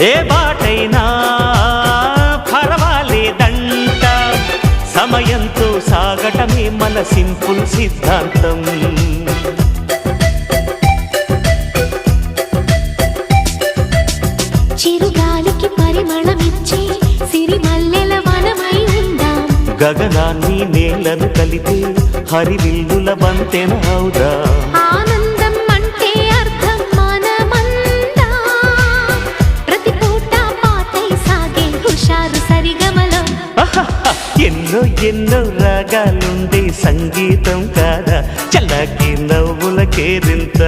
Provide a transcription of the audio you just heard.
ఏ బాటైనా పర్వాలేదంట, సమయంతో సాగటమే మన సింపుల్ సిద్ధాంతం. చిరుగాలికి పరిమళమిచ్చే సిరిమల్లెల వనమై ఉందాం, గగనాన్ని నేలను కలిపే హరివిల్లుల బంతెన అవుదాం. ఆనందం అంటే అర్థం మనమందా, ప్రతి పూట పాటై సాగే హుషారు సరిగమలో. ఎన్నో ఎన్నో రాగాలుండే సంగీతం కాదా, చల్లకి నవ్వుల కేరింత.